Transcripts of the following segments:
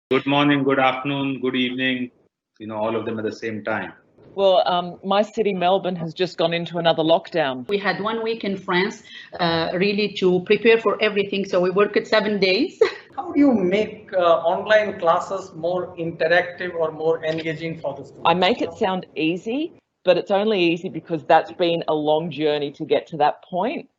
Good morning, good afternoon, good evening, all of them at the same time. Well, my city, Melbourne, has just gone into another lockdown. We had 1 week in France really to prepare for everything. So we worked 7 days. How do you make online classes more interactive or more engaging for the students? I make it sound easy, but it's only easy because that's been a long journey to get to that point.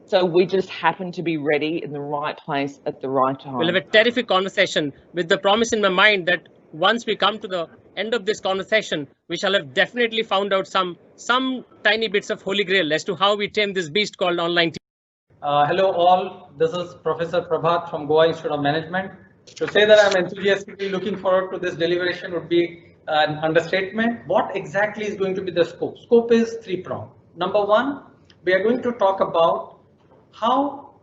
So we just happen to be ready in the right place at the right time. We'll have a terrific conversation with the promise in my mind that once we come to the end of this conversation, we shall have definitely found out some tiny bits of holy grail as to how we tame this beast called online teaching. Hello all, this is Professor Prabhat from Goa Institute of Management. To say that I'm enthusiastically looking forward to this deliberation would be an understatement. What exactly is going to be the scope? Scope is three-pronged. Number one, we are going to talk about how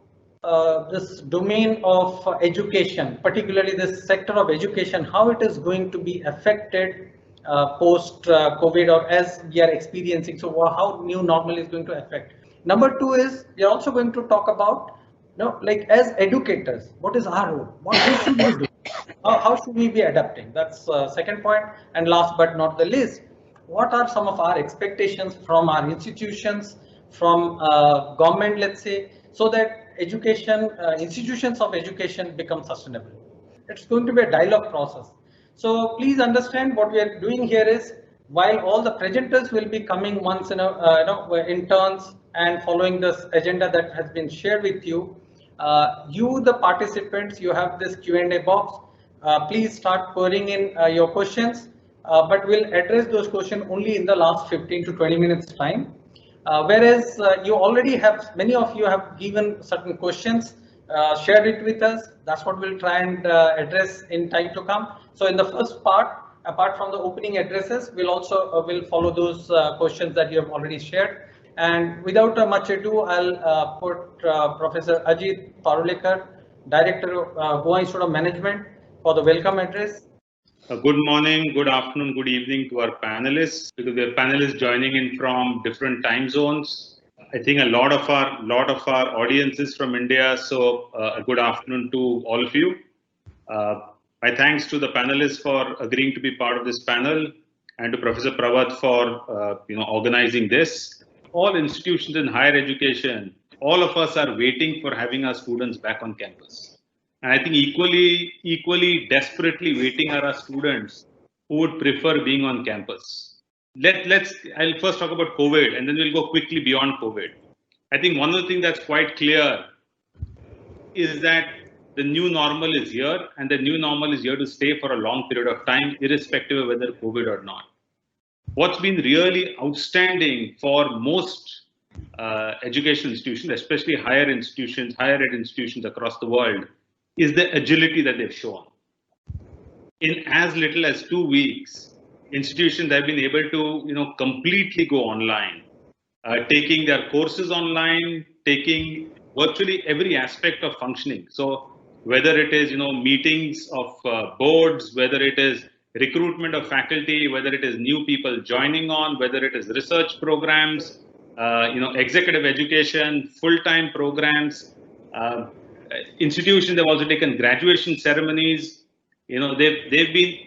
this domain of education, particularly this sector of education, how it is going to be affected post COVID or as we are experiencing. So how new normal is going to affect. Number two is we are also going to talk about, like as educators, what is our role? What should we do? How should we be adapting? That's second point. And last but not the least, what are some of our expectations from our institutions, from government, let's say, so that education, institutions of education become sustainable. It's going to be a dialogue process. So please understand what we are doing here is, while all the presenters will be coming once in in turns and following this agenda that has been shared with you, you the participants, you have this Q&A box. Please start pouring in your questions, but we'll address those questions only in the last 15 to 20 minutes time. Whereas you already have, many of you have given certain questions, shared it with us. That's what we'll try and address in time to come. So in the first part, apart from the opening addresses, we'll also will follow those questions that you have already shared. And without much ado, I'll put Professor Ajit Parulekar, Director of Goa Institute of Management, for the welcome address. Good morning, good afternoon, good evening to our panelists, because we have panelists joining in from different time zones. I think a lot of our audience is from India, so a good afternoon to all of you. My thanks to the panelists for agreeing to be part of this panel, and to Professor Prabhat for organizing this. All institutions in higher education, all of us are waiting for having our students back on campus. And I think equally desperately waiting are our students who would prefer being on campus. I'll first talk about COVID, and then we'll go quickly beyond COVID. I think one of the things that's quite clear is that the new normal is here, and the new normal is here to stay for a long period of time, irrespective of whether COVID or not. What's been really outstanding for most education institutions, especially higher ed institutions across the world, is the agility that they've shown. In as little as 2 weeks, institutions have been able to, completely go online, taking their courses online, taking virtually every aspect of functioning. So whether it is, meetings of boards, whether it is recruitment of faculty, whether it is new people joining on, whether it is research programs, executive education, full-time programs, institutions have also taken graduation ceremonies. They've been,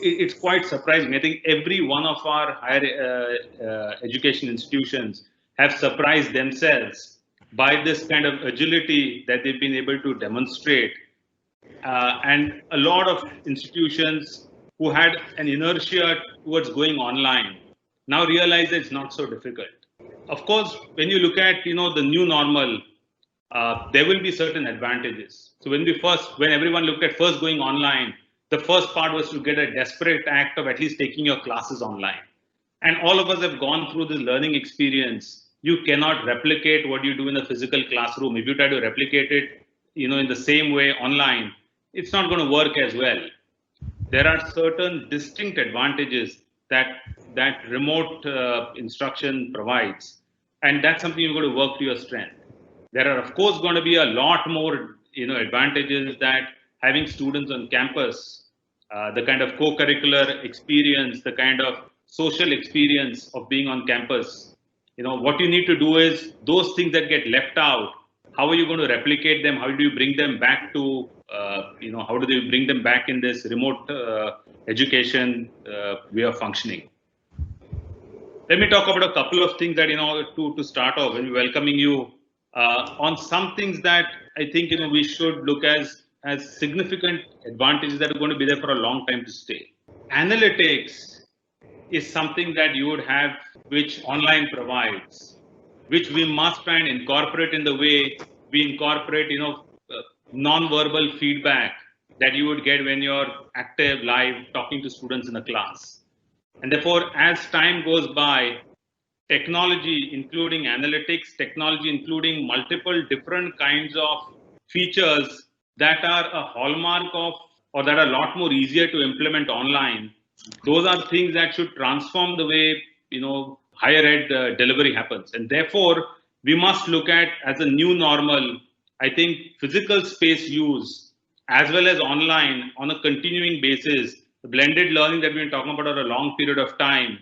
it's quite surprising. I think every one of our higher education institutions have surprised themselves by this kind of agility that they've been able to demonstrate. And a lot of institutions who had an inertia towards going online now realize that it's not so difficult. Of course, when you look at, the new normal, there will be certain advantages. So when everyone looked at first going online, the first part was to get a desperate act of at least taking your classes online. And all of us have gone through this learning experience. You cannot replicate what you do in a physical classroom. If you try to replicate it, in the same way online, it's not going to work as well. There are certain distinct advantages that remote instruction provides. And that's something you're going to work to your strength. There are, of course, going to be a lot more, advantages that having students on campus, the kind of co-curricular experience, the kind of social experience of being on campus. What you need to do is those things that get left out, how are you going to replicate them? How do you bring them back to how do they bring them back in this remote education way of functioning? Let me talk about a couple of things that, to start off, when we're welcoming you on some things that I think, we should look as significant advantages that are going to be there for a long time to stay. Analytics is something that you would have, which online provides, which we must try and incorporate in the way we incorporate, non-verbal feedback that you would get when you're active, live, talking to students in a class. And therefore, as time goes by, technology, including analytics, technology, including multiple different kinds of features that are a hallmark of, or that are a lot more easier to implement online, those are things that should transform the way, higher ed delivery happens. And therefore, we must look at, as a new normal, I think physical space use as well as online on a continuing basis. The blended learning that we've been talking about over a long period of time,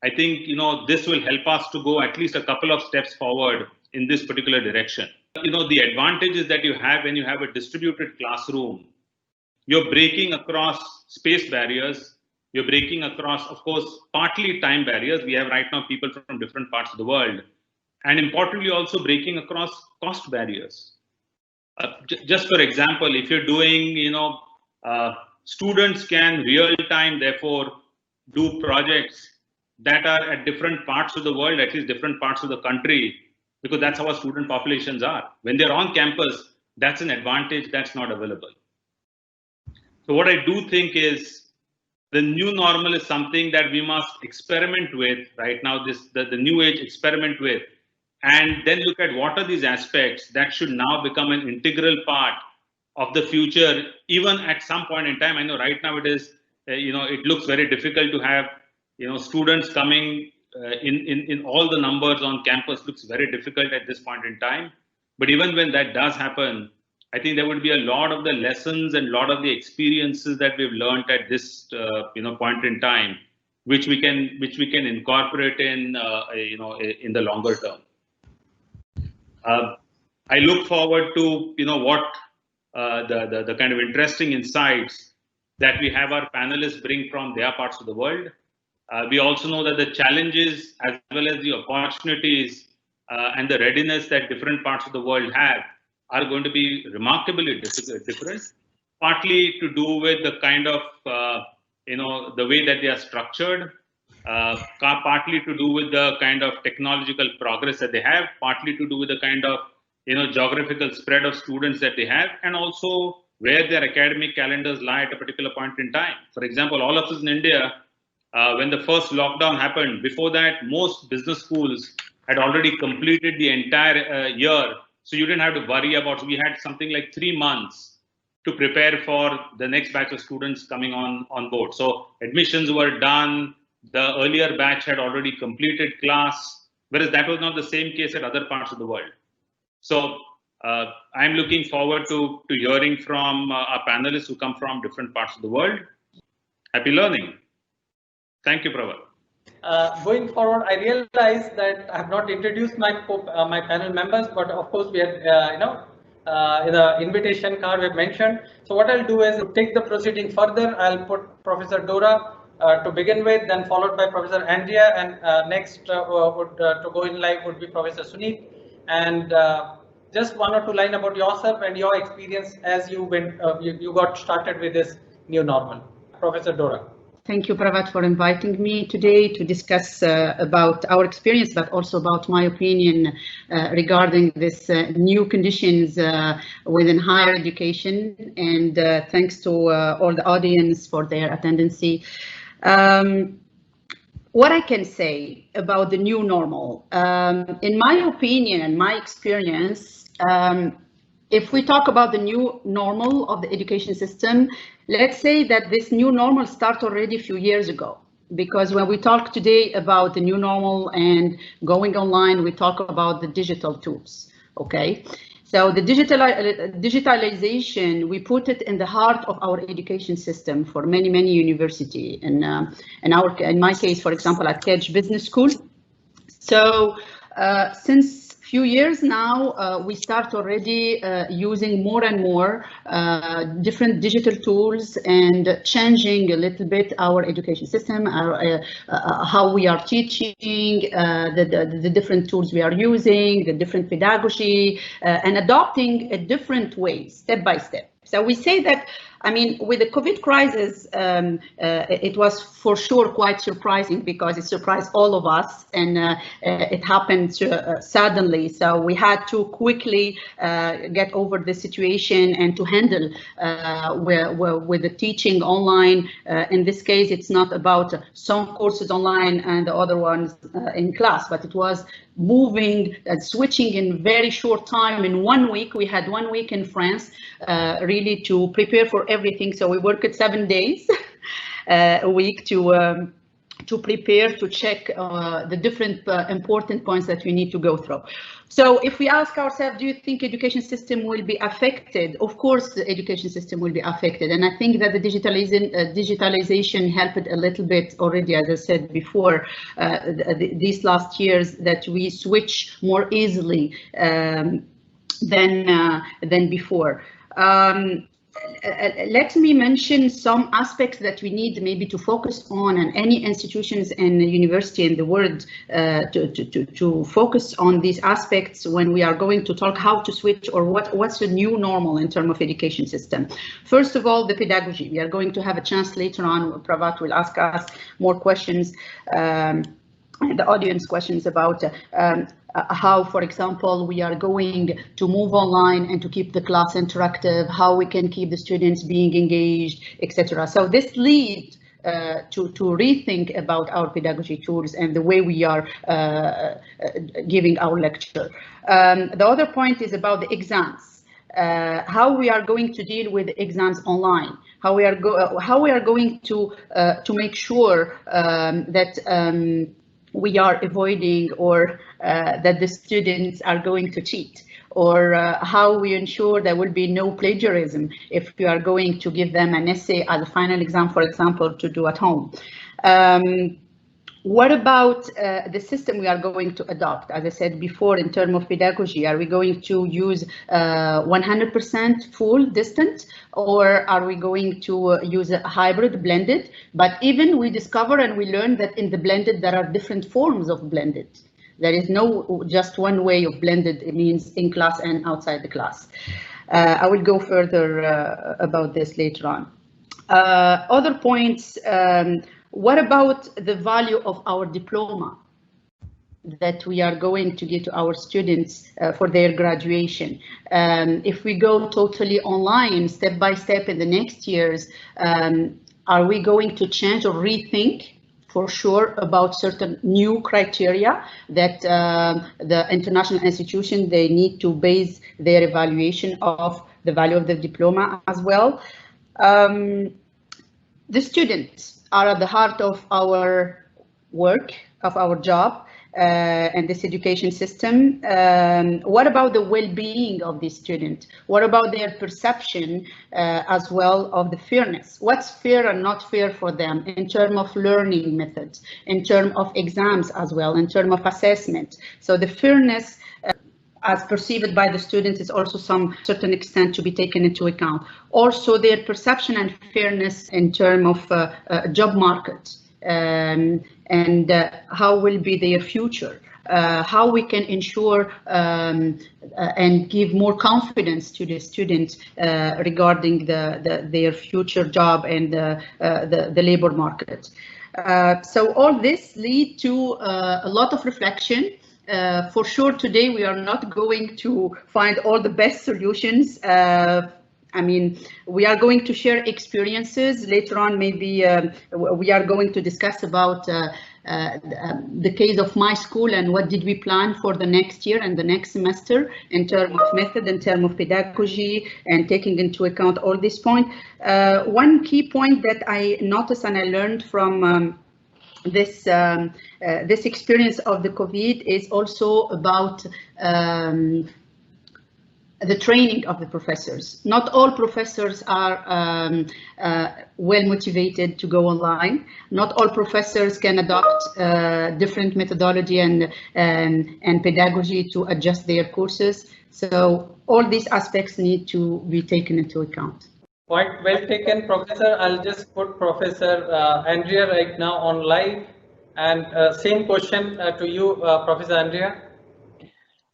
I think, this will help us to go at least a couple of steps forward in this particular direction. The advantages that you have when you have a distributed classroom, you're breaking across space barriers, you're breaking across, of course, partly time barriers. We have right now people from different parts of the world, and importantly, also breaking across cost barriers. Just for example, if you're doing, students can real time, therefore, do projects that are at different parts of the world, at least different parts of the country, because that's how our student populations are. When they're on campus, that's an advantage that's not available. So what I do think is the new normal is something that we must experiment with right now, the new age experiment with, and then look at what are these aspects that should now become an integral part of the future, even at some point in time. I know right now it is, it looks very difficult to have, students coming in all the numbers on campus. Looks very difficult at this point in time. But even when that does happen, I think there would be a lot of the lessons and a lot of the experiences that we've learned at this, point in time, which we can incorporate in, in the longer term. I look forward to, what the kind of interesting insights that we have our panelists bring from their parts of the world. We also know that the challenges as well as the opportunities and the readiness that different parts of the world have are going to be remarkably different, partly to do with the kind of, the way that they are structured, partly to do with the kind of technological progress that they have, partly to do with the kind of, geographical spread of students that they have, and also where their academic calendars lie at a particular point in time. For example, all of us in India, when the first lockdown happened, before that, most business schools had already completed the entire year. So you didn't have to worry about, we had something like 3 months to prepare for the next batch of students coming on board. So admissions were done. The earlier batch had already completed class, whereas that was not the same case at other parts of the world. So I'm looking forward to hearing from our panelists who come from different parts of the world. Happy learning. Thank you, Prabhat. Going forward, I realize that I have not introduced my panel members, but of course we had, in the invitation card we have mentioned. So what I'll do is to take the proceeding further. I'll put Professor Dora to begin with, then followed by Professor Andrea, and next to go in live would be Professor Sunil. And just 1 or 2 lines about yourself and your experience as you went, you got started with this new normal. Professor Dora. Thank you, Prabhat, for inviting me today to discuss about our experience, but also about my opinion regarding this new conditions within higher education. And thanks to all the audience for their attendance. What I can say about the new normal, in my opinion and my experience, if we talk about the new normal of the education system, let's say that this new normal started already a few years ago, because when we talk today about the new normal and going online, we talk about the digital tools, okay? So the digitalization, we put it in the heart of our education system for many universities. And in my case, for example, at KEDGE Business School. So since few years now, we start already using more and more different digital tools and changing a little bit our education system, how we are teaching, the different tools we are using, the different pedagogy, and adopting a different way, step by step. So we say that, I mean, with the COVID crisis, it was for sure quite surprising because it surprised all of us, and it happened suddenly. So we had to quickly get over the situation and to handle with the teaching online. In this case, it's not about some courses online and the other ones in class, but it was moving and switching in very short time. In 1 week, we had 1 week in France really to prepare for everything. So we worked 7 days a week to prepare, to check the different important points that we need to go through. So if we ask ourselves, do you think education system will be affected? Of course, the education system will be affected. And I think that the digitalization helped a little bit already, as I said before, these last years, that we switch more easily than before. Let me mention some aspects that we need maybe to focus on, and any institutions and university in the world to focus on these aspects when we are going to talk how to switch or what's the new normal in terms of education system. First of all, the pedagogy. We are going to have a chance later on. Prabhat will ask us more questions, the audience questions about how, for example, we are going to move online and to keep the class interactive, how we can keep the students being engaged, etc. So this leads to rethink about our pedagogy tools and the way we are giving our lecture. The other point is about the exams. How we are going to deal with exams online, how we are going to make sure that we are avoiding or that the students are going to cheat, or how we ensure there will be no plagiarism if we are going to give them an essay as a final exam, for example, to do at home. What about the system we are going to adopt? As I said before, in terms of pedagogy, are we going to use 100% full distance, or are we going to use a hybrid blended? But even we discover and we learn that in the blended, there are different forms of blended. There is no just one way of blended. It means in class and outside the class. I will go further about this later on. Other points. What about the value of our diploma that we are going to give to our students for their graduation? If we go totally online, step by step in the next years, are we going to change or rethink for sure about certain new criteria that the international institution, they need to base their evaluation of the value of the diploma as well? The students are at the heart of our work, of our job, and this education system. What about the well-being of the student? What about their perception as well of the fairness? What's fair and not fair for them in terms of learning methods, in terms of exams as well, in terms of assessment? So the fairness as perceived by the students is also some certain extent to be taken into account. Also their perception and fairness in terms of job market, and how will be their future, how we can ensure and give more confidence to the students regarding their future job and the labor market. So all this lead to a lot of reflection. For sure, today we are not going to find all the best solutions. I mean, we are going to share experiences later on. Maybe we are going to discuss about the case of my school and what did we plan for the next year and the next semester in terms of method, in terms of pedagogy, and taking into account all these points. One key point that I noticed and I learned from this experience of the COVID is also about the training of the professors. Not all professors are well motivated to go online. Not all professors can adopt different methodology and pedagogy to adjust their courses. So all these aspects need to be taken into account. Quite well taken, Professor. I'll just put Professor Andrea right now on live, and same question to you, Professor Andrea.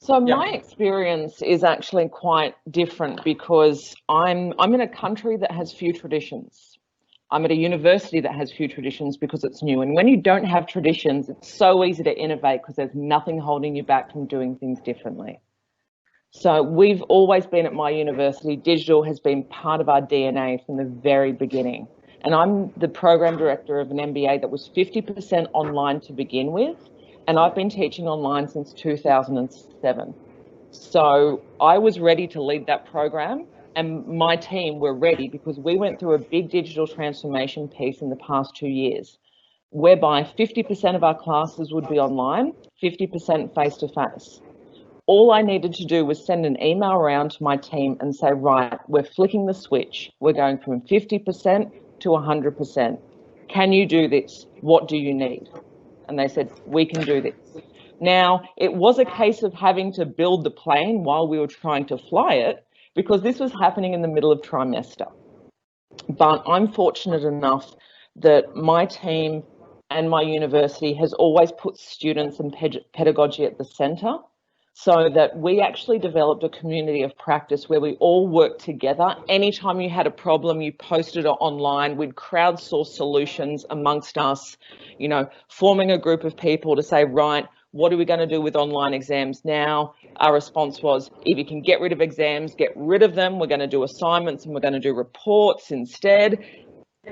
So my experience is actually quite different because I'm in a country that has few traditions. I'm at a university that has few traditions because it's new. And when you don't have traditions, it's so easy to innovate because there's nothing holding you back from doing things differently. So we've always been at my university. Digital has been part of our DNA from the very beginning. And I'm the program director of an MBA that was 50% online to begin with. And I've been teaching online since 2007. So I was ready to lead that program, and my team were ready because we went through a big digital transformation piece in the past 2 years, whereby 50% of our classes would be online, 50% face-to-face. All I needed to do was send an email around to my team and say, right, we're flicking the switch. We're going from 50% to 100%. Can you do this? What do you need? And they said, we can do this. Now, it was a case of having to build the plane while we were trying to fly it, because this was happening in the middle of trimester. But I'm fortunate enough that my team and my university has always put students and pedagogy at the centre, so that we actually developed a community of practice where we all work together. Anytime you had a problem, you posted it online. We'd crowdsource solutions amongst us, you know, forming a group of people to say, right, what are we going to do with online exams now? Our response was, if you can get rid of exams, get rid of them. We're going to do assignments and we're going to do reports instead.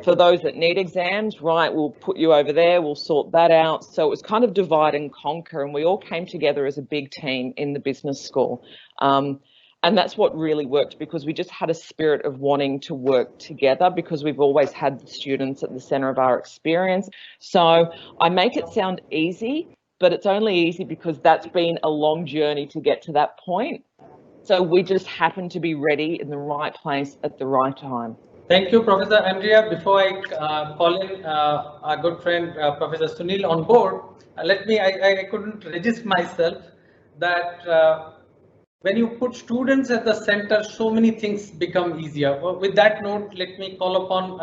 For those that need exams, right, we'll put you over there, we'll sort that out. So it was kind of divide and conquer, and we all came together as a big team in the business school. And that's what really worked, because we just had a spirit of wanting to work together, because we've always had the students at the centre of our experience. So I make it sound easy, but it's only easy because that's been a long journey to get to that point. So we just happen to be ready in the right place at the right time. Thank you, Professor Andrea. Before I call in our good friend Professor Sunil on board, I couldn't resist myself that when you put students at the center, so many things become easier. With that note, let me call upon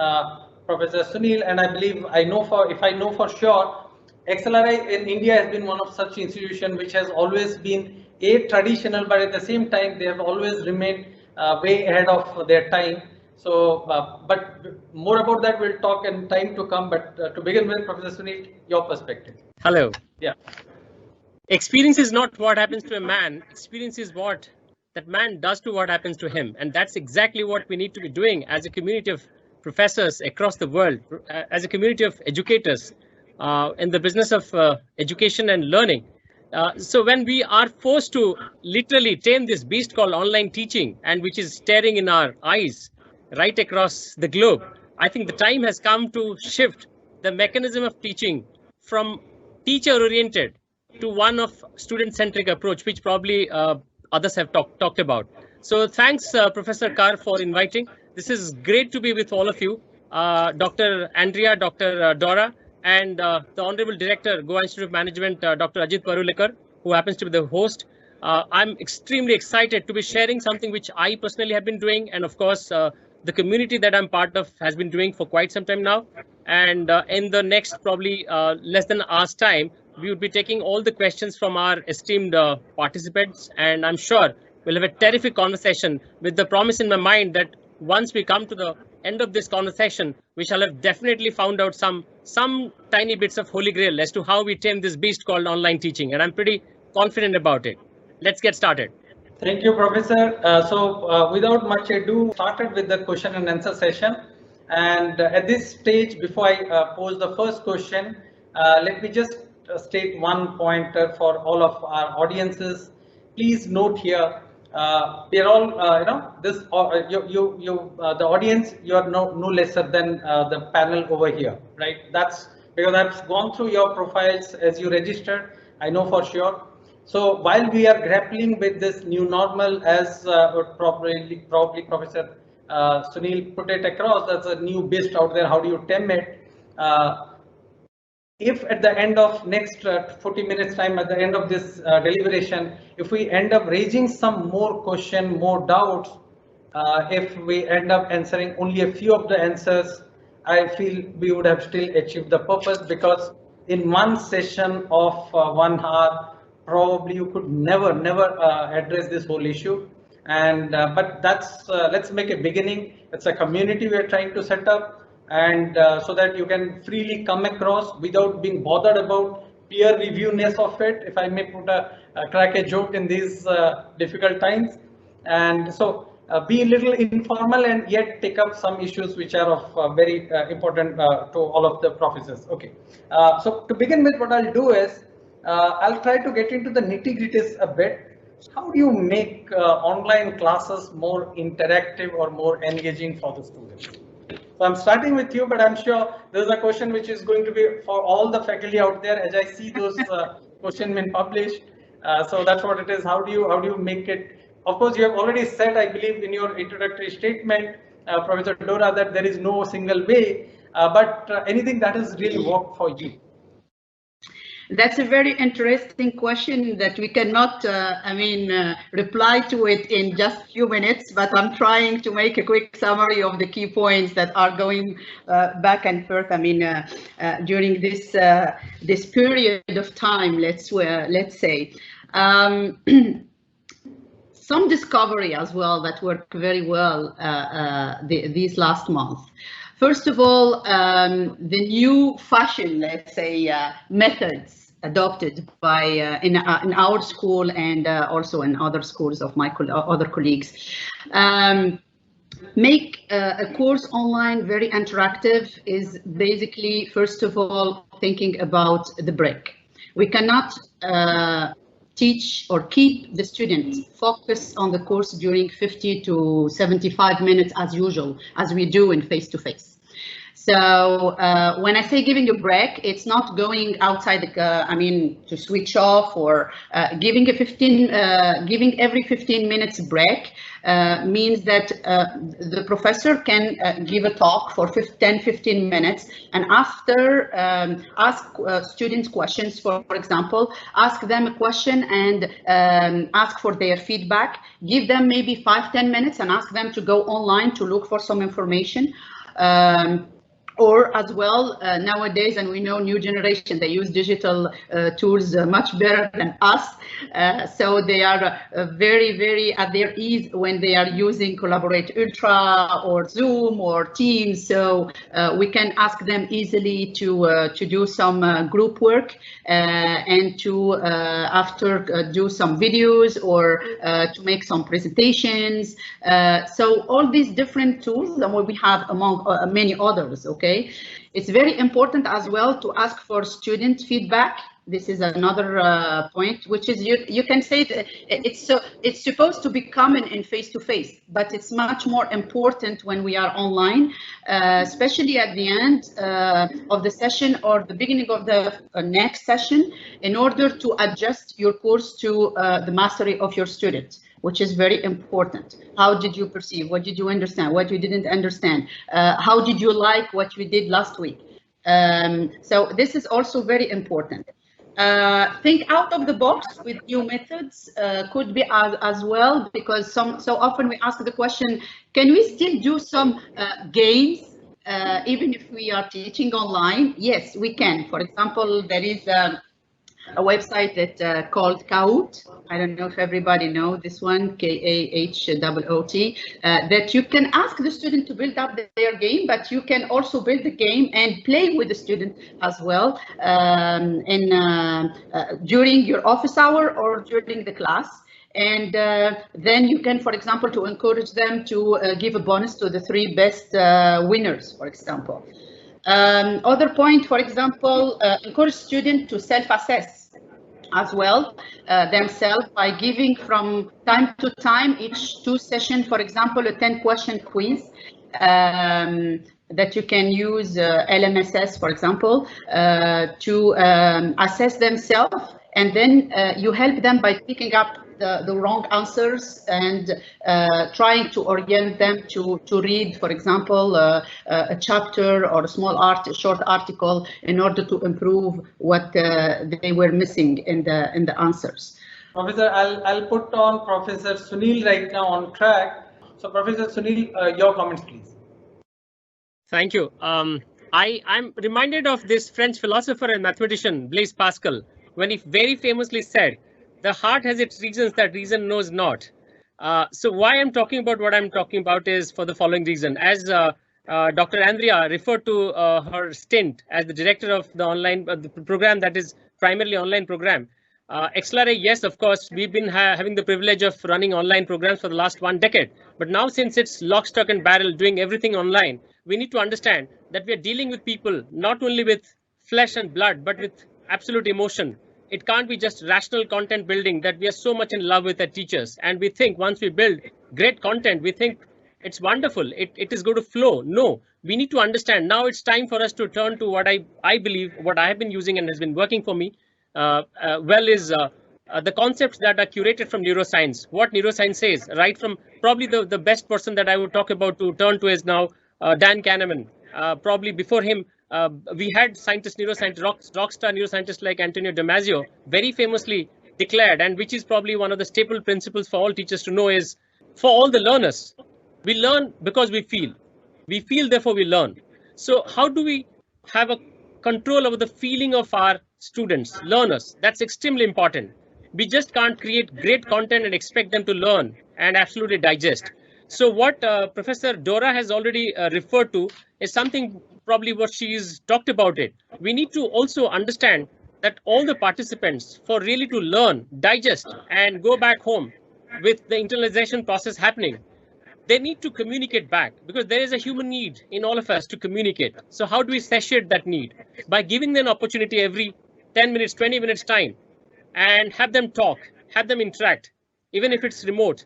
Professor Sunil, and I believe if I know for sure, XLRI in India has been one of such institutions which has always been traditional, but at the same time they have always remained way ahead of their time. So, but more about that we'll talk in time to come. But to begin with, Professor Sunil, your perspective. Hello. Yeah. Experience is not what happens to a man. Experience is what that man does to what happens to him. And that's exactly what we need to be doing as a community of professors across the world, as a community of educators in the business of education and learning. So when we are forced to literally tame this beast called online teaching, and which is staring in our eyes right across the globe, I think the time has come to shift the mechanism of teaching from teacher-oriented to one of student-centric approach, which probably others have talked about. So thanks, Professor Kar, for inviting. This is great to be with all of you, Dr. Andrea, Dr. Dora, and the Honorable Director, Goa Institute of Management, Dr. Ajit Parulekar, who happens to be the host. I'm extremely excited to be sharing something which I personally have been doing, and of course, the community that I'm part of has been doing for quite some time now. And in the next probably less than an hour's time, we would be taking all the questions from our esteemed participants, and I'm sure we'll have a terrific conversation with the promise in my mind that once we come to the end of this conversation, we shall have definitely found out some tiny bits of holy grail as to how we tame this beast called online teaching, and I'm pretty confident about it. Let's get started. Thank you, Professor. So without much ado, started with the question and answer session. And at this stage, before I pose the first question, let me just state one pointer for all of our audiences. Please note here, we are all, this the audience, you are no lesser than the panel over here, right? That's because I've gone through your profiles as you registered, I know for sure. So while we are grappling with this new normal, as probably Professor Sunil put it across, that's a new beast out there. How do you tame it? If at the end of next 40 minutes time, at the end of this deliberation, if we end up raising some more question, more doubts, if we end up answering only a few of the answers, I feel we would have still achieved the purpose, because in one session of 1 hour, probably you could never address this whole issue. And but that's let's make a beginning. It's a community we are trying to set up, and so that you can freely come across without being bothered about peer reviewness of it, if I may put crack a joke in these difficult times. And so be a little informal and yet take up some issues which are of very important to all of the professors. Okay, so to begin with, what I'll do is I'll try to get into the nitty-gritties a bit. How do you make online classes more interactive or more engaging for the students? So I'm starting with you, but I'm sure there's a question which is going to be for all the faculty out there, as I see those questions been published. So that's what it is. How do you make it? Of course, you have already said, I believe, in your introductory statement, Professor Dora, that there is no single way, but anything that has really worked for you. That's a very interesting question that we cannot, reply to it in just a few minutes, but I'm trying to make a quick summary of the key points that are going back and forth. During this period of time, let's say. Some discovery as well that worked very well these last months. First of all, the new fashion, let's say, methods adopted by in our school and also in other schools of my other colleagues, make a course online very interactive is basically, first of all, thinking about the break. We cannot teach or keep the students focused on the course during 50 to 75 minutes as usual, as we do in face-to-face. So when I say giving a break, it's not going outside the, to switch off or giving every 15 minutes break means that the professor can give a talk for 10-15 minutes, and after ask students questions, for example, ask them a question and ask for their feedback, give them maybe 5-10 minutes and ask them to go online to look for some information. Or as well, nowadays, and we know new generation, they use digital tools much better than us. So they are very, very at their ease when they are using Collaborate Ultra or Zoom or Teams. So we can ask them easily to do some group work and to after do some videos or to make some presentations. So all these different tools, and we have among many others, okay? It's very important as well to ask for student feedback. This is another point, which is you can say that it's supposed to be common in face-to-face, but it's much more important when we are online, especially at the end of the session or the beginning of the next session, in order to adjust your course to the mastery of your student, which is very important. How did you perceive? What did you understand? What you didn't understand? How did you like what we did last week? So this is also very important. Think out of the box with new methods could be as well, because so often we ask the question, can we still do some games even if we are teaching online? Yes, we can. For example, there is a website that called Kahoot. I don't know if everybody knows this one, K-A-H-O-O-T, that you can ask the student to build up their game, but you can also build the game and play with the student as well during your office hour or during the class. And then you can, for example, to encourage them to give a bonus to the 3 best winners, for example. Other point, for example, encourage students to self-assess as well themselves by giving from time to time, each 2 sessions, for example, a 10-question quiz that you can use LMSS, for example, to assess themselves and then you help them by picking up the wrong answers and trying to orient them to read, for example, a chapter or a short article in order to improve what they were missing in the answers. Professor, I'll put on Professor Sunil right now on track. So Professor Sunil, your comments, please. Thank you. I'm reminded of this French philosopher and mathematician, Blaise Pascal, when he very famously said, "The heart has its reasons that reason knows not." So why I'm talking about what I'm talking about is for the following reason. As Dr. Andrea referred to her stint as the director of the online the program that is primarily online program. XLRI, yes, of course, we've been having the privilege of running online programs for the last 1 decade. But now, since it's lock, stock and barrel doing everything online, we need to understand that we are dealing with people not only with flesh and blood, but with absolute emotion. It can't be just rational content building that we are so much in love with as teachers. And we think once we build great content, we think it's wonderful. It is going to flow. No, we need to understand now it's time for us to turn to what I believe, what I have been using and has been working for me. Is the concepts that are curated from neuroscience, what neuroscience says, right from probably the best person that I would talk about to turn to is now Dan Kahneman. Probably before him, we had scientists, neuroscientists, rockstar neuroscientists like Antonio Damasio, very famously declared, and which is probably one of the staple principles for all teachers to know is, for all the learners, we learn because we feel, therefore we learn. So how do we have a control over the feeling of our students, learners? That's extremely important. We just can't create great content and expect them to learn and absolutely digest. So what Professor Dora has already referred to is something probably what she's talked about it. We need to also understand that all the participants, for really to learn, digest and go back home with the internalization process happening, they need to communicate back, because there is a human need in all of us to communicate. So how do we satiate that need? By giving them an opportunity every 10 minutes, 20 minutes time, and have them talk, have them interact, even if it's remote.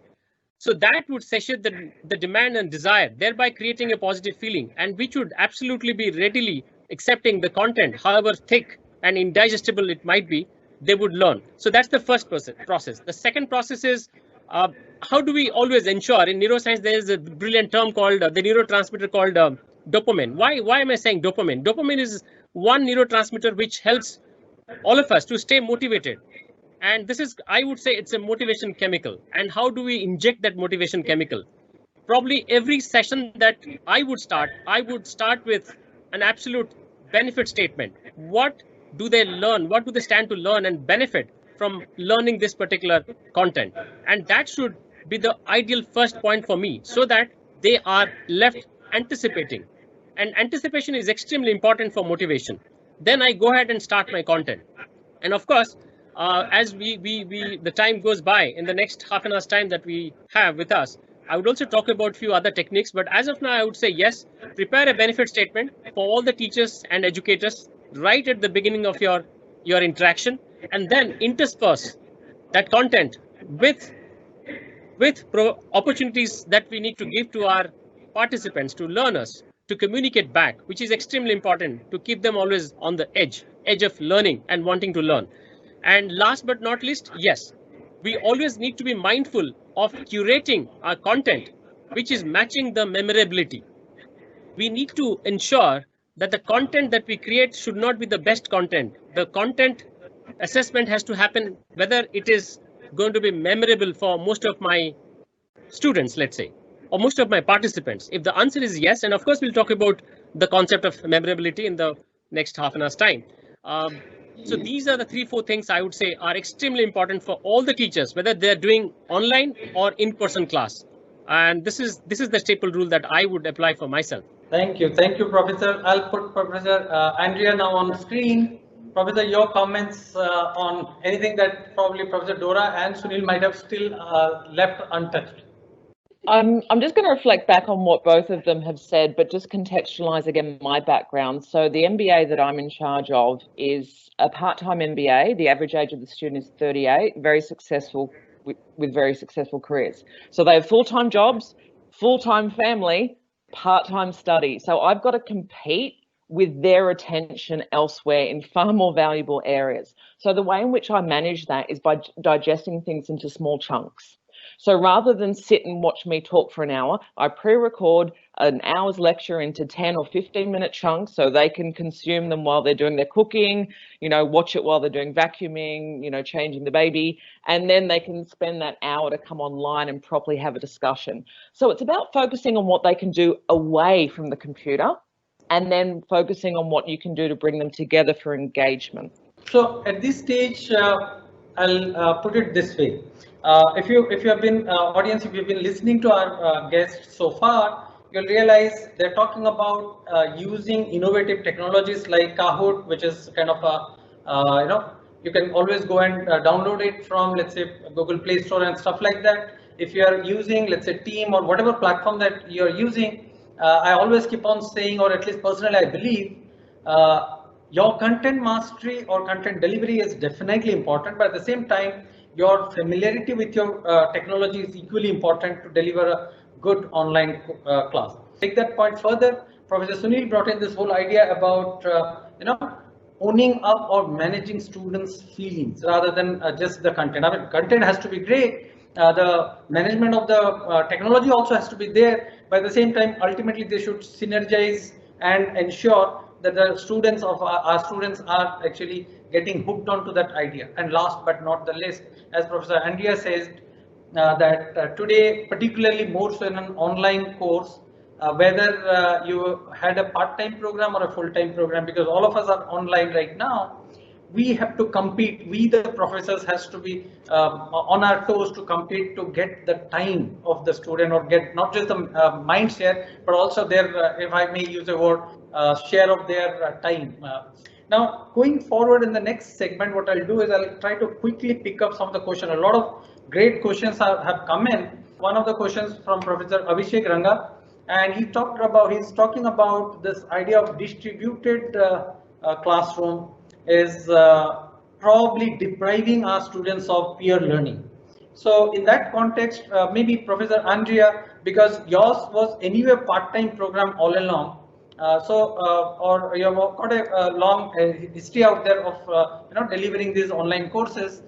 So that would satiate the demand and desire, thereby creating a positive feeling, and which would absolutely be readily accepting the content, however thick and indigestible it might be, they would learn. So that's the first process. The second process is, how do we always ensure? In neuroscience, there is a brilliant term called the neurotransmitter called dopamine. Why am I saying dopamine? Dopamine is one neurotransmitter which helps all of us to stay motivated. And this is, I would say, it's a motivation chemical. And how do we inject that motivation chemical? Probably every session that I would start with an absolute benefit statement. What do they learn? What do they stand to learn and benefit from learning this particular content? And that should be the ideal first point for me, so that they are left anticipating. And anticipation is extremely important for motivation. Then I go ahead and start my content. And of course, as the time goes by, in the next half an hour's time that we have with us, I would also talk about a few other techniques. But as of now, I would say, yes, prepare a benefit statement for all the teachers and educators right at the beginning of your interaction, and then intersperse that content with opportunities that we need to give to our participants, to learners, to communicate back, which is extremely important to keep them always on the edge of learning and wanting to learn. And last but not least, yes, we always need to be mindful of curating our content, which is matching the memorability. We need to ensure that the content that we create should not be the best content. The content assessment has to happen whether it is going to be memorable for most of my students, let's say, or most of my participants. If the answer is yes, and of course we'll talk about the concept of memorability in the next half an hour's time. So these are the 3-4 things I would say are extremely important for all the teachers, whether they're doing online or in-person class. And this is the staple rule that I would apply for myself. Thank you, Professor. I'll put Professor Andrea now on screen. Professor, your comments on anything that probably Professor Dora and Sunil might have still left untouched. I'm just going to reflect back on what both of them have said, but just contextualize again my background. So the MBA that I'm in charge of is a part-time MBA. The average age of the student is 38, very successful with very successful careers. So they have full-time jobs, full-time family, part-time study. So I've got to compete with their attention elsewhere in far more valuable areas. So the way in which I manage that is by digesting things into small chunks. So rather than sit and watch me talk for an hour, I pre-record an hour's lecture into 10 or 15-minute chunks so they can consume them while they're doing their cooking, you know, watch it while they're doing vacuuming, you know, changing the baby, and then they can spend that hour to come online and properly have a discussion. So it's about focusing on what they can do away from the computer and then focusing on what you can do to bring them together for engagement. So at this stage, I'll put it this way. If you have been audience, if you've been listening to our guests so far, you'll realize they're talking about using innovative technologies like Kahoot, which is kind of a you know, you can always go and download it from, let's say, Google Play Store and stuff like that. If you are using, let's say, Team or whatever platform that you're using, I always keep on saying, or at least personally I believe, your content mastery or content delivery is definitely important, but at the same time, your familiarity with your technology is equally important to deliver a good online class. Take that point further, Professor Sunil brought in this whole idea about you know, owning up or managing students' feelings rather than just the content. I mean, content has to be great. The management of the technology also has to be there. But at the same time, ultimately, they should synergize and ensure that the students of our students are actually getting hooked onto that idea. And last but not the least, as Professor Andrea says, that today, particularly more so in an online course, whether you had a part-time program or a full-time program, because all of us are online right now, we have to compete. We, the professors, has to be on our toes to compete to get the time of the student, or get not just the mind share, but also their, if I may use a word, share of their time. Now, going forward in the next segment, what I'll do is I'll try to quickly pick up some of the questions. A lot of great questions have come in. One of the questions from Professor Abhishek Ranga, and he's talking about this idea of distributed classroom is probably depriving our students of peer learning. So in that context, maybe Professor Andrea, because yours was anyway part-time program all along, or you have got a long history out there of you know, delivering these online courses.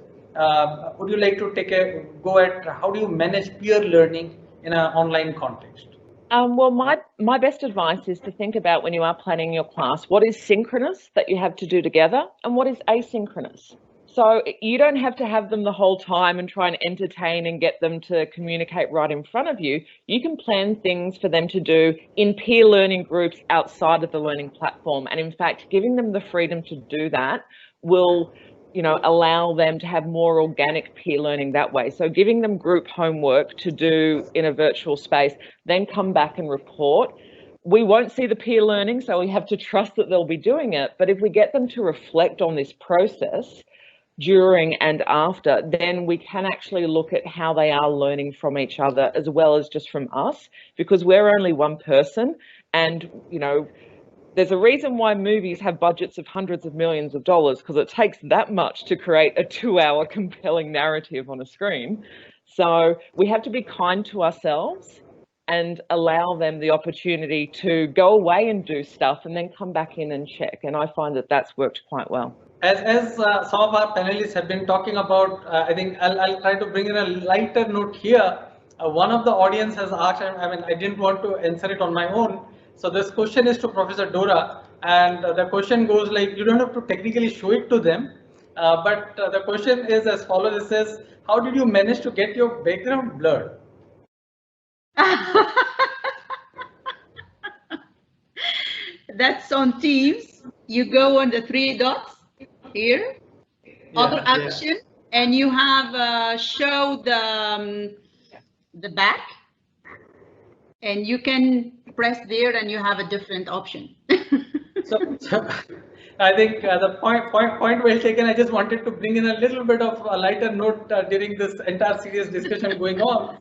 Would you like to take a go at how do you manage peer learning in an online context? Well, my best advice is to think about, when you are planning your class, what is synchronous that you have to do together and what is asynchronous. So you don't have to have them the whole time and try and entertain and get them to communicate right in front of you. You can plan things for them to do in peer learning groups outside of the learning platform. And in fact, giving them the freedom to do that will, you know, allow them to have more organic peer learning that way. So giving them group homework to do in a virtual space, then come back and report. We won't see the peer learning, so we have to trust that they'll be doing it. But if we get them to reflect on this process during and after, then we can actually look at how they are learning from each other as well as just from us, because we're only one person. And, you know, there's a reason why movies have budgets of hundreds of millions of dollars, because it takes that much to create a 2-hour compelling narrative on a screen. So we have to be kind to ourselves and allow them the opportunity to go away and do stuff and then come back in and check. And I find that that's worked quite well. As some of our panelists have been talking about, I think I'll try to bring in a lighter note here. One of the audience has asked, I mean, I didn't want to answer it on my own. So this question is to Professor Dora, and the question goes like, you don't have to technically show it to them, but the question is as follows. It says, how did you manage to get your background blurred? That's on Teams. You go on the 3 dots here, other action, and you have show the back, and you can press there and you have a different option. so I think the point well taken. I just wanted to bring in a little bit of a lighter note during this entire serious discussion going on,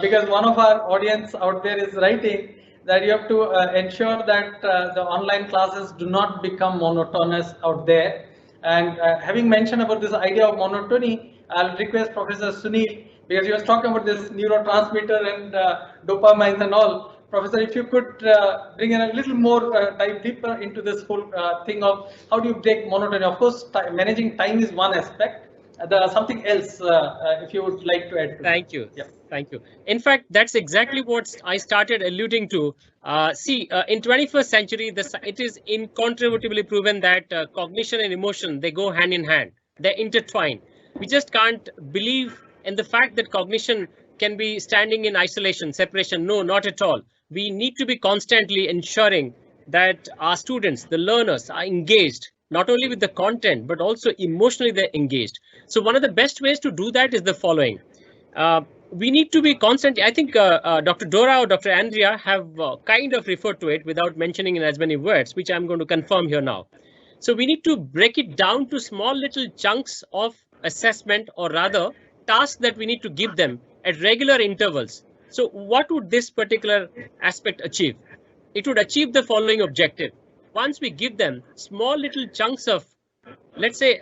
because one of our audience out there is writing that you have to ensure that the online classes do not become monotonous out there. And having mentioned about this idea of monotony, I'll request Professor Sunil, because he was talking about this neurotransmitter and dopamine and all. Professor, if you could bring in a little more dive deeper into this whole thing of how do you break monotony? Of course, managing time is one aspect. Something else, if you would like to add to Thank that. you. Yeah. Thank you. In fact, that's exactly what I started alluding to. In 21st century, it is incontrovertibly proven that cognition and emotion, they go hand in hand. They're intertwined. We just can't believe in the fact that cognition can be standing in isolation, separation. No, not at all. We need to be constantly ensuring that our students, the learners, are engaged, not only with the content, but also emotionally they're engaged. So one of the best ways to do that is the following. We need to be constant. I think Dr. Dora or Dr. Andrea have kind of referred to it without mentioning in as many words, which I'm going to confirm here now. So we need to break it down to small little chunks of assessment, or rather tasks that we need to give them at regular intervals. So what would this particular aspect achieve? It would achieve the following objective. Once we give them small little chunks of, let's say,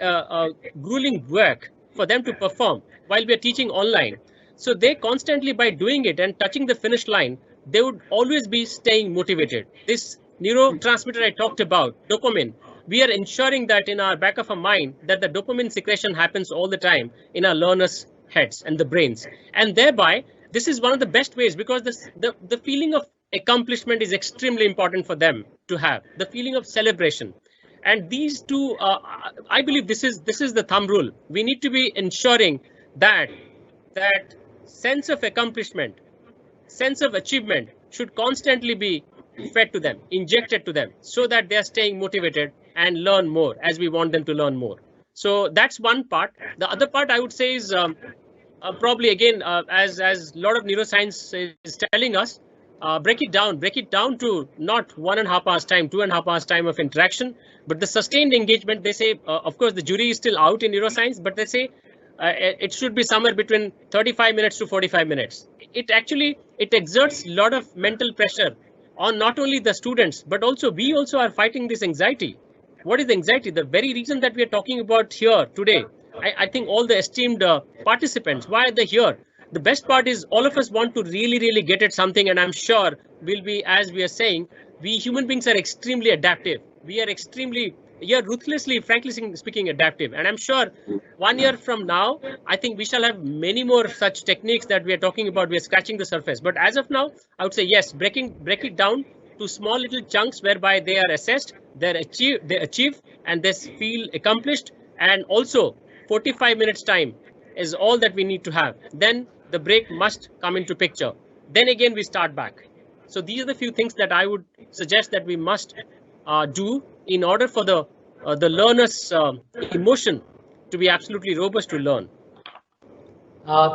grueling work for them to perform while we are teaching online, so they constantly, by doing it and touching the finish line, they would always be staying motivated. This neurotransmitter I talked about, dopamine, we are ensuring that in our back of our mind that the dopamine secretion happens all the time in our learners' heads and the brains. And thereby, this is one of the best ways, because the feeling of accomplishment is extremely important for them to have, the feeling of celebration. And these two, I believe this is the thumb rule. We need to be ensuring that sense of accomplishment, sense of achievement should constantly be fed to them, injected to them, so that they are staying motivated and learn more as we want them to learn more. So that's one part. The other part I would say is probably again, as a lot of neuroscience is telling us, break it down to not 1.5 hours time, 2.5 hours time of interaction, but the sustained engagement. They say, of course, the jury is still out in neuroscience, but they say it should be somewhere between 35 minutes to 45 minutes. It exerts a lot of mental pressure on not only the students, but also we also are fighting this anxiety. What is anxiety? The very reason that we are talking about here today. I think all the esteemed participants, why are they here? The best part is all of us want to really get at something, and I'm sure we'll be, as we are saying, we human beings are extremely adaptive. We are ruthlessly, frankly speaking, adaptive. And I'm sure 1 year from now, I think we shall have many more such techniques that we are talking about. We are scratching the surface. But as of now, I would say, yes, break it down to small little chunks whereby they are assessed, they achieve, and they feel accomplished. And also 45 minutes time is all that we need to have. Then the break must come into picture. Then again, we start back. So these are the few things that I would suggest that we must do in order for the learner's emotion to be absolutely robust to learn.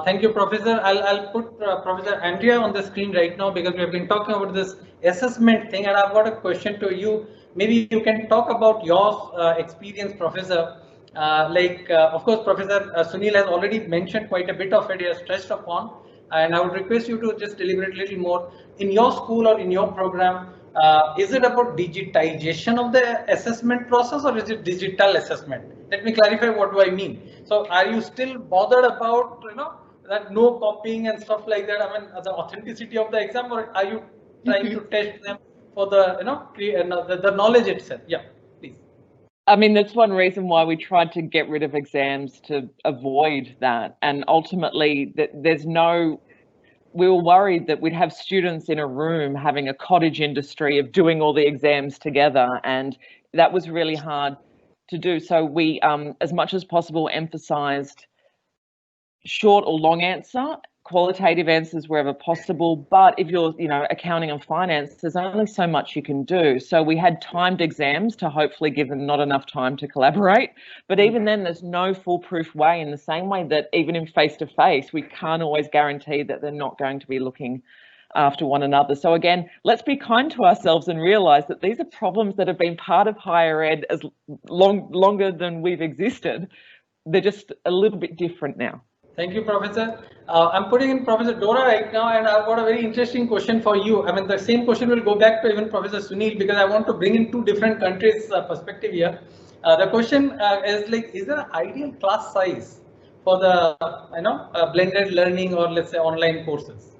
Thank you, Professor. I'll put Professor Andrea on the screen right now, because we have been talking about this assessment thing, and I've got a question to you. Maybe you can talk about your experience, Professor. Of course, Professor Sunil has already mentioned quite a bit of it. He has stressed upon, and I would request you to just deliberate a little more. In your school or in your program, is it about digitization of the assessment process, or is it digital assessment? Let me clarify what do I mean. So are you still bothered about, that no copying and stuff like that? I mean, the authenticity of the exam, or are you trying to test them for the, the knowledge itself? Yeah, please. I mean, that's one reason why we tried to get rid of exams, to avoid that. And ultimately, we were worried that we'd have students in a room having a cottage industry of doing all the exams together, and that was really hard to do. So we, as much as possible, emphasised short or long answer, qualitative answers wherever possible. But if you're, accounting and finance, there's only so much you can do. So we had timed exams to hopefully give them not enough time to collaborate. But even then, there's no foolproof way, in the same way that even in face-to-face, we can't always guarantee that they're not going to be looking after one another. So again, let's be kind to ourselves and realise that these are problems that have been part of higher ed as longer than we've existed. They're just a little bit different now. Thank you, Professor. I'm putting in Professor Dora right now, and I've got a very interesting question for you. I mean, the same question will go back to even Professor Sunil, because I want to bring in two different countries' perspective here. The question is is there an ideal class size for the blended learning, or let's say online courses?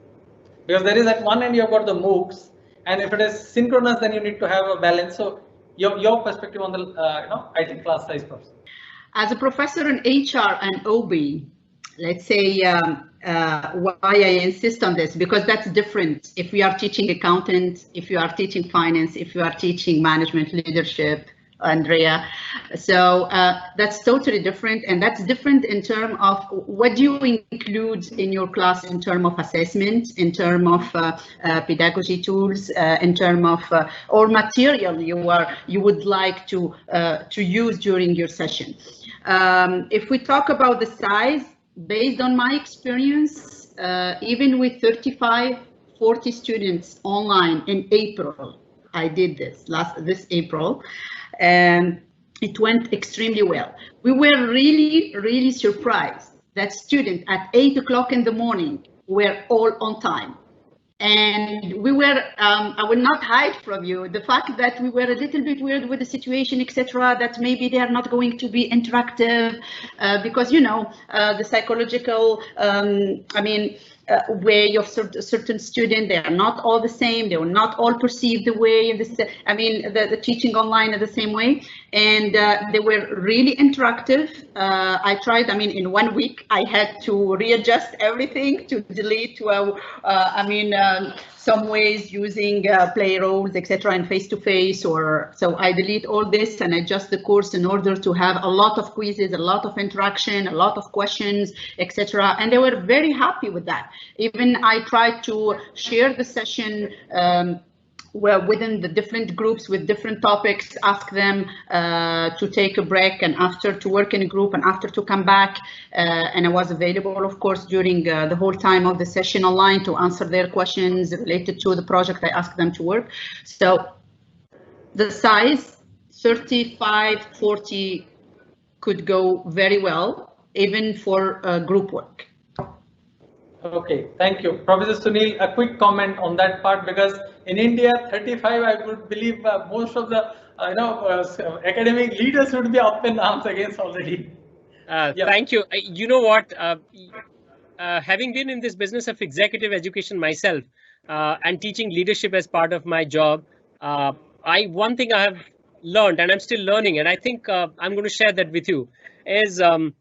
Because there is at one end you have got the MOOCs, and if it is synchronous, then you need to have a balance. So your perspective on the IT class size, Professor. As a professor in HR and OB, let's say why I insist on this, because that's different if we are teaching accountant, if you are teaching finance, if you are teaching management leadership, Andrea. So that's totally different, and that's different in terms of what do you include in your class in terms of assessment, in terms of pedagogy tools, in terms of or material you would like to use during your session. If we talk about the size, based on my experience, even with 35-40 students online in April, I did this April, and it went extremely well. We were really surprised that students at 8 o'clock in the morning were all on time. And we were, I will not hide from you the fact that we were a little bit weird with the situation, etc., that maybe they are not going to be interactive because, you know, the psychological, way of certain students, they are not all the same, they will not all perceive the way, the teaching online in the same way, and they were really interactive. I tried, in 1 week, I had to readjust everything, to delete, some ways using play roles, etc., and face-to-face, so I delete all this and adjust the course in order to have a lot of quizzes, a lot of interaction, a lot of questions, etc., and they were very happy with that. Even I tried to share the session within the different groups with different topics, ask them to take a break and after to work in a group and after to come back, and I was available, of course, during the whole time of the session online to answer their questions related to the project I asked them to work. So the size 35-40 could go very well, even for group work. Okay, thank you. Professor Sunil, a quick comment on that part, because in India, 35, I would believe most of the academic leaders would be up in arms against already. Yeah. Thank you. You know what? Having been in this business of executive education myself and teaching leadership as part of my job, one thing I have learned, and I'm still learning, and I think I'm going to share that with you, is there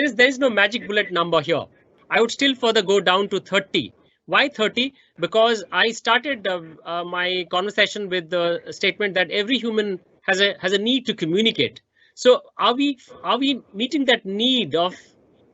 is no magic bullet number here. I would still further go down to 30. Why 30? Because I started my conversation with the statement that every human has a need to communicate. So are we meeting that need of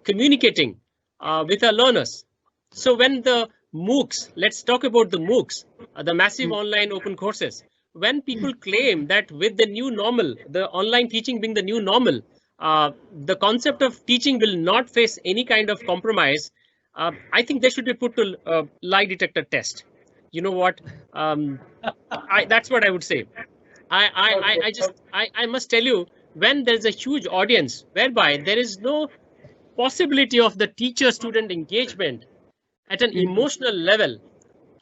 communicating with our learners? So when the MOOCs, let's talk about the MOOCs, the massive online open courses, when people claim that with the new normal, the online teaching being the new normal, the concept of teaching will not face any kind of compromise, I think they should be put to lie detector test. You know what? That's what I would say. I must tell you, when there's a huge audience whereby there is no possibility of the teacher-student engagement at an emotional level,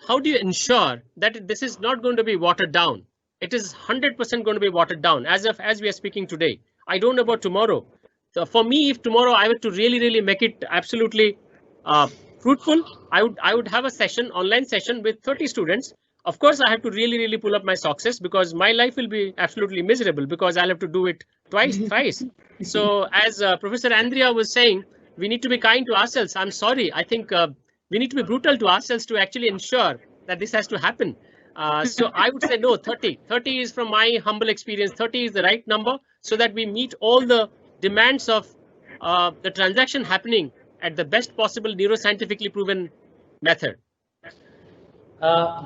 how do you ensure that this is not going to be watered down? It is 100% going to be watered down as we are speaking today. I don't know about tomorrow. So for me, if tomorrow I were to really make it absolutely fruitful, I would have a session, online session with 30 students. Of course, I have to really pull up my socks because my life will be absolutely miserable because I'll have to do it thrice. So as Professor Andrea was saying, we need to be kind to ourselves. I'm sorry. I think we need to be brutal to ourselves to actually ensure that this has to happen. So I would say no, 30. 30 is, from my humble experience, 30 is the right number so that we meet all the demands of the transaction happening at the best possible neuroscientifically proven method.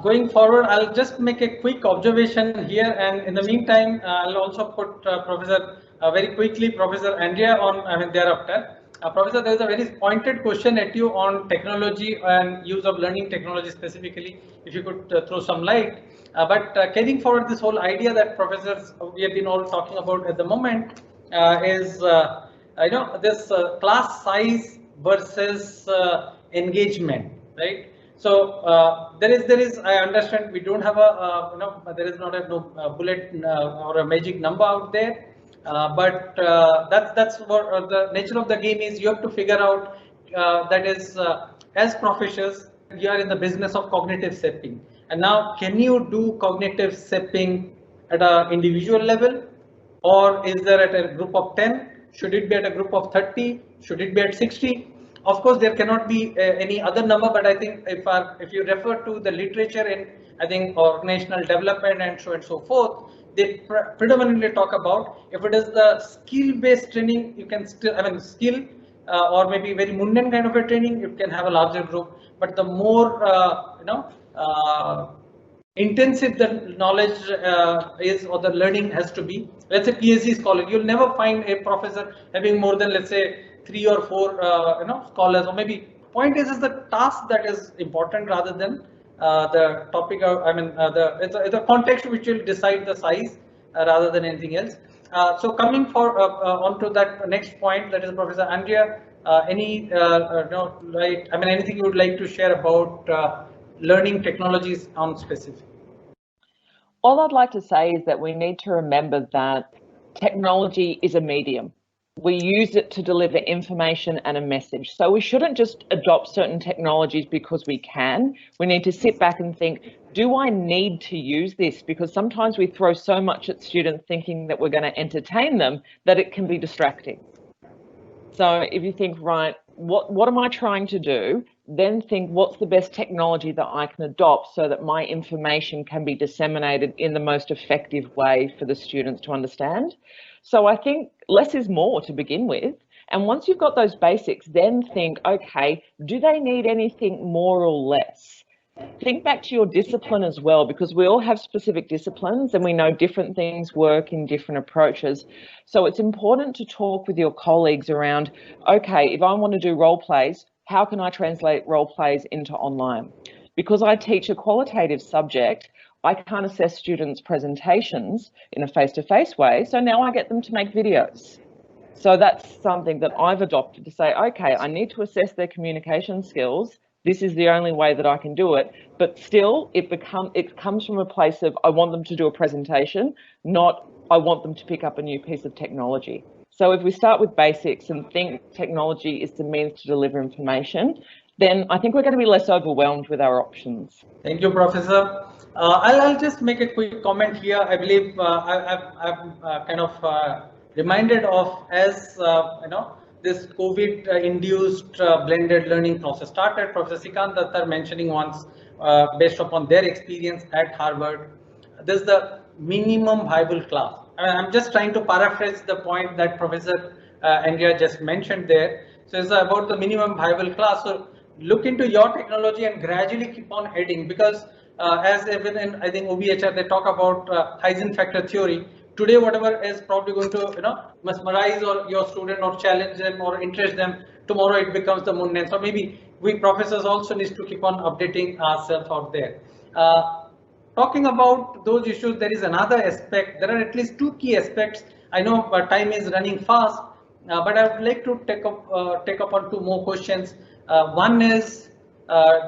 Going forward, I'll just make a quick observation here, and in the meantime, I'll also put Professor very quickly, Professor Andrea on, thereafter. Professor, there is a very pointed question at you on technology and use of learning technology specifically, if you could throw some light. But carrying forward this whole idea that professors we have been all talking about at the moment is, this class size versus engagement, right? So there is. I understand we don't have a there is not a bullet or a magic number out there. But that's what the nature of the game is. You have to figure out that is as professors, you are in the business of cognitive shaping. And now, can you do cognitive stepping at an individual level, or is there at a group of 10? Should it be at a group of 30? Should it be at 60? Of course, there cannot be any other number, but I think if you refer to the literature in, I think, organizational development and so forth, they predominantly talk about if it is the skill-based training, you can still, I mean, skill or maybe very mundane kind of a training, you can have a larger group. But the more, intensive the knowledge is, or the learning has to be. Let's say PhD scholar, you'll never find a professor having more than, let's say, 3 or 4 scholars, or maybe point is the task that is important rather than the topic of, I mean, it's a context which will decide the size rather than anything else. So coming for onto that next point, that is Professor Andrea, any anything you would like to share about learning technologies on specific? All I'd like to say is that we need to remember that technology is a medium. We use it to deliver information and a message. So we shouldn't just adopt certain technologies because we can. We need to sit back and think, do I need to use this? Because sometimes we throw so much at students thinking that we're going to entertain them that it can be distracting. So if you think, right, what am I trying to do? Then think, what's the best technology that I can adopt so that my information can be disseminated in the most effective way for the students to understand? So I think less is more to begin with. And once you've got those basics, then think, okay, do they need anything more or less? Think back to your discipline as well, because we all have specific disciplines and we know different things work in different approaches. So it's important to talk with your colleagues around, okay, if I want to do role plays, how can I translate role plays into online? Because I teach a qualitative subject, I can't assess students' presentations in a face-to-face way, so now I get them to make videos. So that's something that I've adopted to say, okay, I need to assess their communication skills. This is the only way that I can do it. But still, it comes from a place of I want them to do a presentation, not I want them to pick up a new piece of technology. So if we start with basics and think technology is the means to deliver information, then I think we're going to be less overwhelmed with our options. Thank you, Professor. I'll just make a quick comment here. I believe I'm kind of reminded of as this COVID-induced blended learning process started. Professor Sikant Dattar mentioning once, based upon their experience at Harvard, this is the minimum viable class. I'm just trying to paraphrase the point that Professor Andrea just mentioned there. So it's about the minimum viable class. So look into your technology and gradually keep on heading, because as even in, I think, OBHR, they talk about Heisenberg factor theory. Today, whatever is probably going to mesmerize or your student or challenge them or interest them, tomorrow it becomes the mundane. So maybe we professors also need to keep on updating ourselves out there. Talking about those issues, there is another aspect. There are at least 2 key aspects. I know time is running fast, but I would like to take up on 2 more questions. One is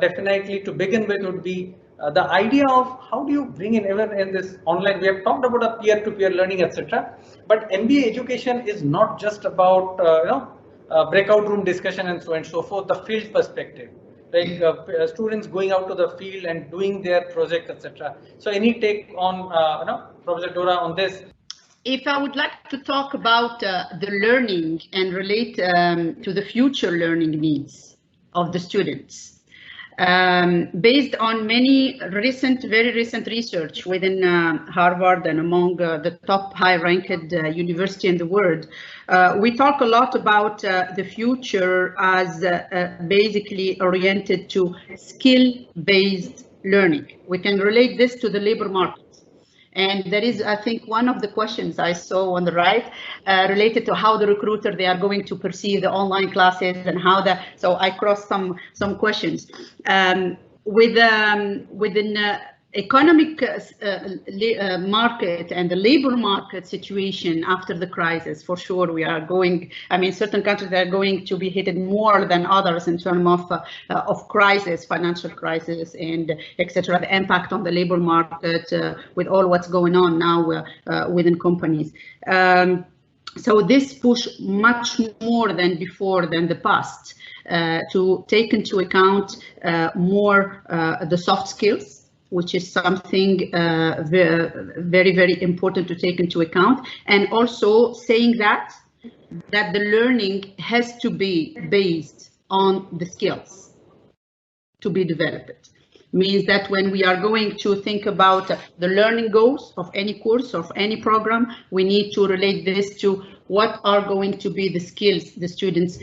definitely to begin with would be the idea of how do you bring in even in this online. We have talked about a peer-to-peer learning, etc. But MBA education is not just about breakout room discussion and so forth. The field perspective, like students going out to the field and doing their project, etc. So any take on Professor Dora on this? If I would like to talk about the learning and relate to the future learning needs of the students, based on many very recent research within Harvard and among the top high-ranked university in the world, we talk a lot about the future as basically oriented to skill-based learning. We can relate this to the labor market. And there is, I think, one of the questions I saw on the right related to how the recruiter, they are going to perceive the online classes and how the, so I crossed some questions. Within economic market and the labor market situation after the crisis, for sure we are going, I mean, certain countries are going to be hit more than others in terms of crisis, financial crisis, and etc. The impact on the labor market with all what's going on now within companies. So this push much more than before than the past to take into account more the soft skills. which is something very, very important to take into account. And also saying that the learning has to be based on the skills to be developed. Means that when we are going to think about the learning goals of any course, of any program, we need to relate this to what are going to be the skills the students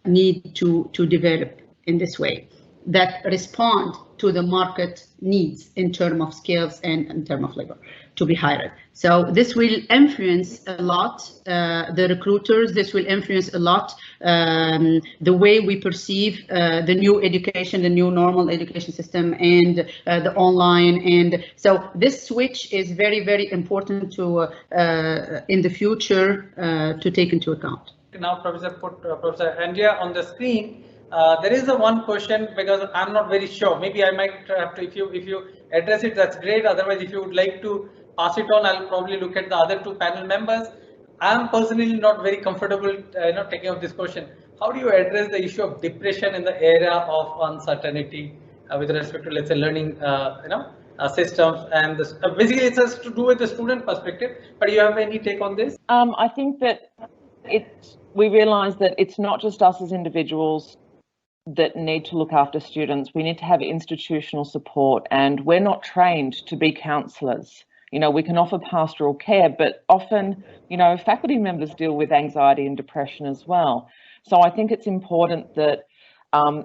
need to develop in this way, that respond to the market needs in terms of skills and in terms of labor to be hired. So this will influence a lot the recruiters. This will influence a lot the way we perceive the new education, the new normal education system, and the online. And so this switch is very, very important to in the future to take into account. Now, Professor Andrea on the screen. There is a one question, because I'm not very sure. Maybe I might have to, if you address it, that's great. Otherwise, if you would like to pass it on, I'll probably look at the other two panel members. I'm personally not very comfortable, taking up this question. How do you address the issue of depression in the era of uncertainty with respect to, let's say, learning, systems? And this, basically, it has to do with the student perspective. But do you have any take on this? I think that we realise that it's not just us as individuals that need to look after students. We need to have institutional support, and we're not trained to be counsellors. We can offer pastoral care, but often, faculty members deal with anxiety and depression as well. So I think it's important that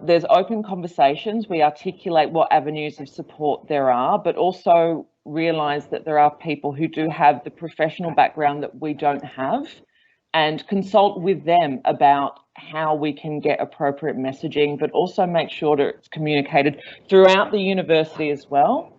there's open conversations. We articulate what avenues of support there are, but also realise that there are people who do have the professional background that we don't have, and consult with them about how we can get appropriate messaging, but also make sure that it's communicated throughout the university as well,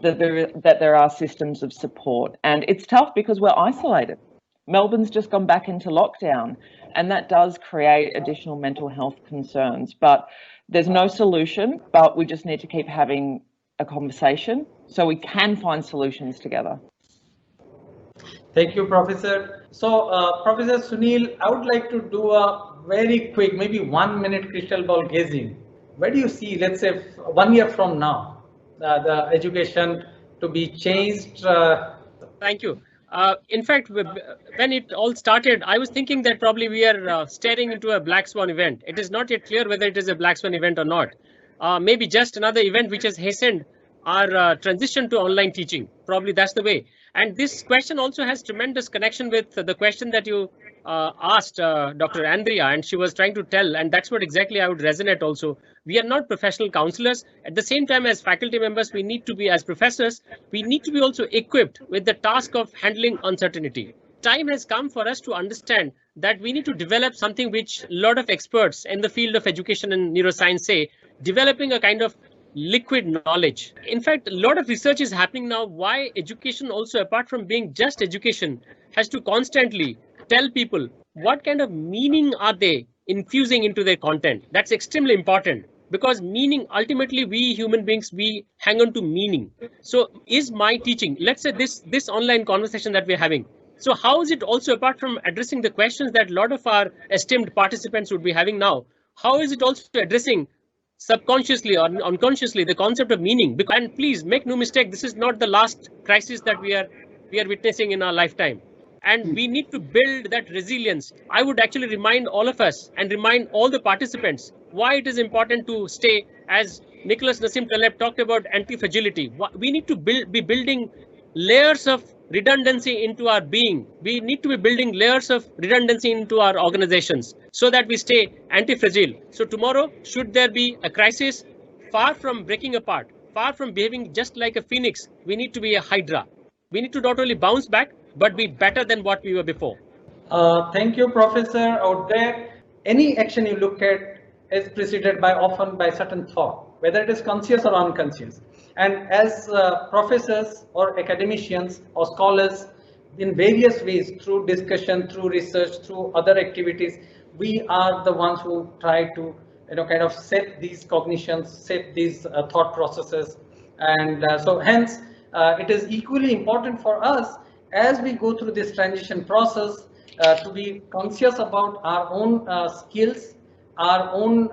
that there are systems of support. And it's tough because we're isolated. Melbourne's just gone back into lockdown, and that does create additional mental health concerns. But there's no solution, but we just need to keep having a conversation so we can find solutions together. Thank you, Professor. So, Professor Sunil, I would like to do a very quick, maybe 1 minute crystal ball gazing. Where do you see, let's say, 1 year from now, the education to be changed? Thank you. In fact, when it all started, I was thinking that probably we are staring into a black swan event. It is not yet clear whether it is a black swan event or not. Maybe just another event which has hastened our transition to online teaching. Probably that's the way. And this question also has tremendous connection with the question that you asked Dr. Andrea, and she was trying to tell, and that's what exactly I would resonate also. We are not professional counselors. At the same time, as faculty members, we need to be, as professors, we need to be also equipped with the task of handling uncertainty. Time has come for us to understand that we need to develop something which a lot of experts in the field of education and neuroscience say, developing a kind of liquid knowledge. In fact, a lot of research is happening now why education also, apart from being just education, has to constantly tell people what kind of meaning are they infusing into their content. That's extremely important, because meaning, ultimately we human beings, we hang on to meaning. So is my teaching, let's say this online conversation that we're having, so how is it also, apart from addressing the questions that a lot of our esteemed participants would be having now, how is it also addressing subconsciously or unconsciously the concept of meaning? And please make no mistake, this is not the last crisis that we are witnessing in our lifetime, and we need to build that resilience. I would actually remind all of us and remind all the participants why it is important to stay, as Nicholas Nassim Taleb talked about, anti-fragility. We need to be building layers of redundancy into our being. We need to be building layers of redundancy into our organizations so that we stay anti-fragile. So tomorrow, should there be a crisis, far from breaking apart, far from behaving just like a phoenix, we need to be a hydra. We need to not only bounce back, but be better than what we were before. Thank you, Professor. Out there, any action you look at is preceded by often by certain thought, whether it is conscious or unconscious. And as professors or academicians or scholars, in various ways, through discussion, through research, through other activities, we are the ones who try to, kind of set these cognitions, set these thought processes. And so hence, it is equally important for us as we go through this transition process to be conscious about our own skills, our own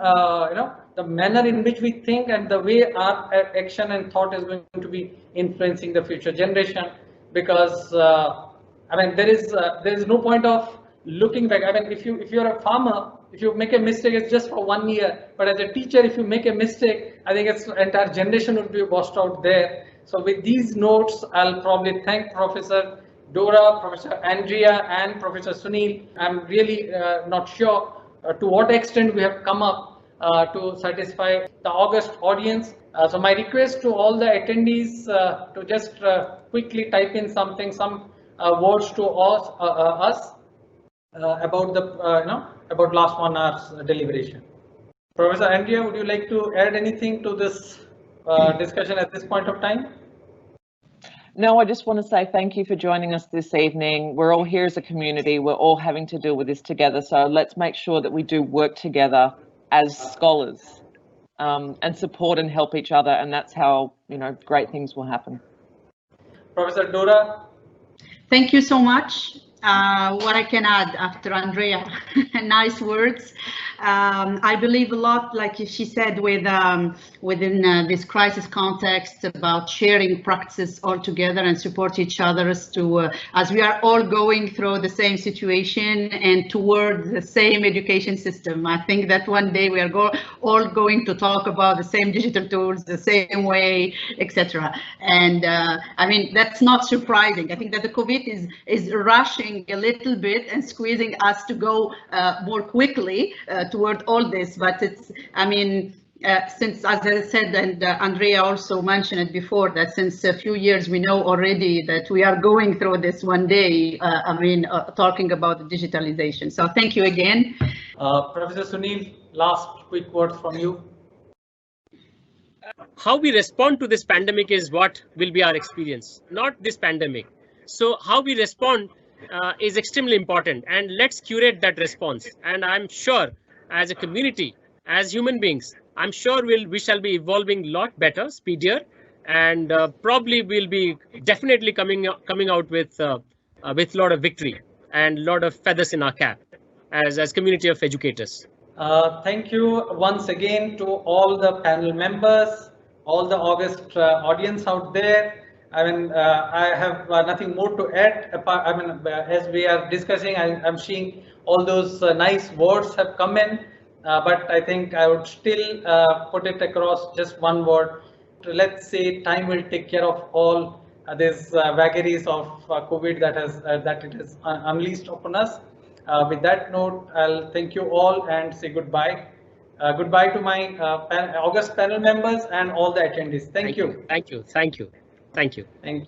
the manner in which we think and the way our action and thought is going to be influencing the future generation. Because I mean, there is no point of looking back. I mean, if you're a farmer, if you make a mistake, it's just for 1 year. But as a teacher, if you make a mistake, I think it's entire generation would be washed out there. So with these notes, I'll probably thank Professor Dora, Professor Andrea, and Professor Sunil. I'm really not sure to what extent we have come up to satisfy the august audience. So my request to all the attendees to just quickly type in something, some words to us about the about last 1 hour's deliberation. Professor Andrea, would you like to add anything to this discussion at this point of time? No, I just want to say thank you for joining us this evening. We're all here as a community. We're all having to deal with this together. So let's make sure that we do work together as scholars and support and help each other. And that's how, great things will happen. Professor Dora. Thank you so much. What I can add after Andrea, nice words. I believe a lot, like she said, within this crisis context about sharing practices all together and support each other as we are all going through the same situation and toward the same education system. I think that one day we are all going to talk about the same digital tools, the same way, etc. And I mean, that's not surprising. I think that the COVID is rushing a little bit and squeezing us to go more quickly toward all this, but it's, I mean, since, as I said, and Andrea also mentioned it before, that since a few years we know already that we are going through this one day, talking about the digitalization. So thank you again. Professor Sunil, last quick words from you. How we respond to this pandemic is what will be our experience, not this pandemic. So how we respond is extremely important, and let's curate that response. And I'm sure as a community, as human beings, I'm sure we shall be evolving a lot better, speedier, and probably we'll be definitely coming out with a lot of victory and a lot of feathers in our cap as community of educators. Thank you once again to all the panel members, all the august audience out there. I mean, I have nothing more to add. As we are discussing, I'm seeing all those nice words have come in, but I think I would still put it across just one word. Let's say time will take care of all these vagaries of COVID that it has unleashed upon us. With that note, I'll thank you all and say goodbye. Goodbye to my august panel members and all the attendees. Thank you. Thank you. Thank you. Thank you. Thank you.